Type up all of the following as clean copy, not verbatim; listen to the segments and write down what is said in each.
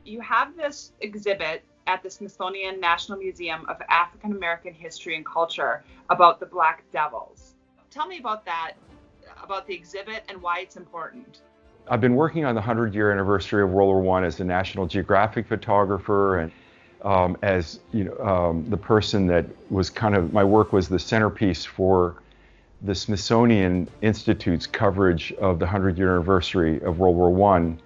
You have this exhibit at the Smithsonian National Museum of African American History and Culture about the Black Devils. Tell me about that, about the exhibit and why it's important. I've been working on the 100-year anniversary of World War I as a National Geographic photographer, and as the person that was my work was the centerpiece for the Smithsonian Institute's coverage of the 100-year anniversary of World War I,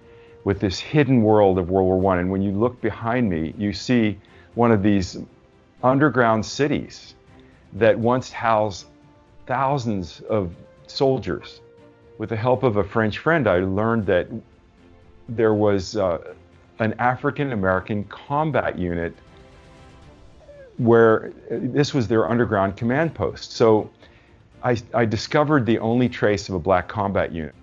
with this hidden world of World War I. And when you look behind me, you see one of these underground cities that once housed thousands of soldiers. With the help of a French friend, I learned that there was an African American combat unit where this was their underground command post. So I discovered the only trace of a black combat unit.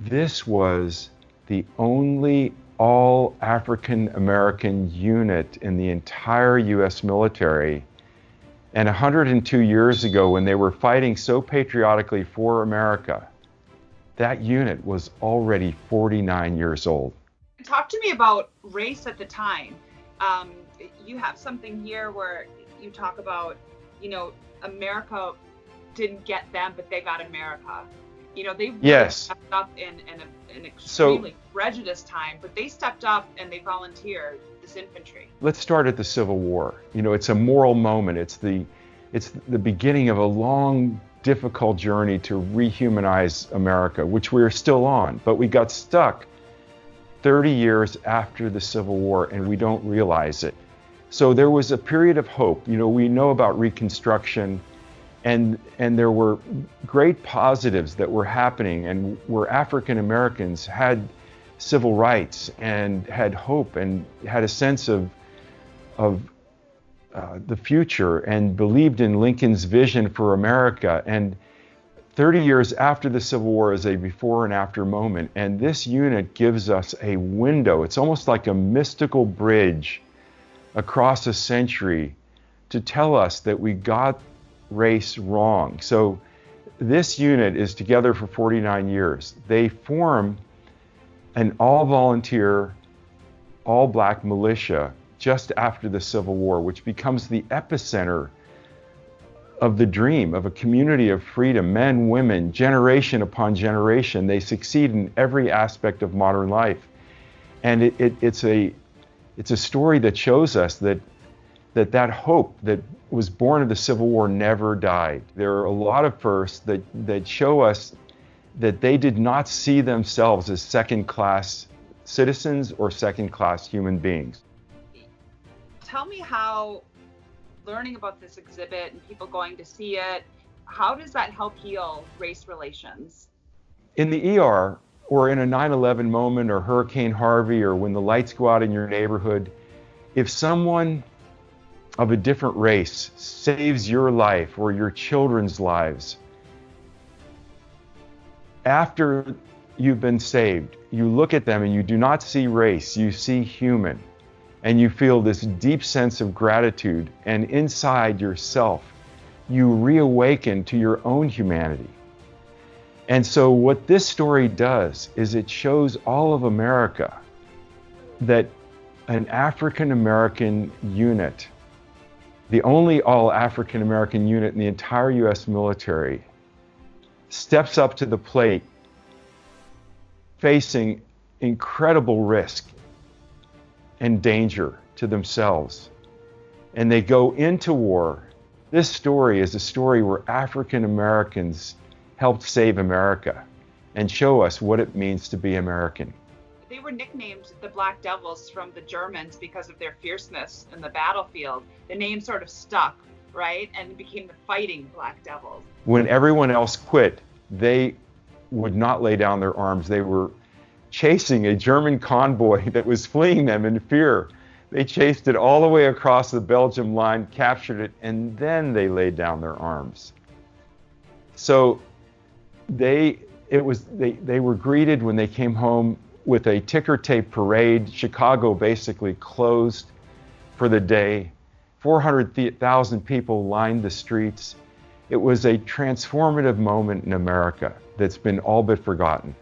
This was the only all African American unit in the entire US military. And 102 years ago, when they were fighting so patriotically for America, that unit was already 49 years old. Talk to me about race at the time. You have something here where you talk about, America didn't get them, but they got America. They really stepped up in an extremely prejudiced time, but they stepped up and they volunteered, this infantry. Let's start at the Civil War. It's a moral moment. It's the beginning of a long, difficult journey to rehumanize America, which we're still on, but we got stuck 30 years after the Civil War and we don't realize it. So there was a period of hope. We know about Reconstruction, and there were great positives that were happening, and where African Americans had civil rights and had hope and had a sense of the future and believed in Lincoln's vision for America. And 30 years after the Civil War is a before and after moment, and this unit gives us a window. It's almost like a mystical bridge across a century to tell us that we got race wrong. So this unit is together for 49 years. They form an all-volunteer, all-black militia just after the Civil War, which becomes the epicenter of the dream of a community of freedom, men, women, generation upon generation. They succeed in every aspect of modern life. And it's a story that shows us that hope that was born of the Civil War never died. There are a lot of firsts that show us that they did not see themselves as second-class citizens or second-class human beings. Tell me how learning about this exhibit and people going to see it, how does that help heal race relations? In the ER, or in a 9/11 moment, or Hurricane Harvey, or when the lights go out in your neighborhood, if someone of a different race saves your life or your children's lives, after you've been saved, you look at them and you do not see race, you see human. And you feel this deep sense of gratitude, and inside yourself, you reawaken to your own humanity. And so what this story does is it shows all of America that an African American unit, the only all African American unit in the entire US military, steps up to the plate facing incredible risk and danger to themselves. And they go into war. This story is a story where African Americans helped save America and show us what it means to be American. They were nicknamed the Black Devils from the Germans because of their fierceness in the battlefield. The name sort of stuck, right? And it became the Fighting Black Devils. When everyone else quit, they would not lay down their arms. They were chasing a German convoy that was fleeing them in fear. They chased it all the way across the Belgium line, captured it, and then they laid down their arms. So they were greeted when they came home with a ticker tape parade. Chicago basically closed for the day. 400,000 people lined the streets. It was a transformative moment in America that's been all but forgotten.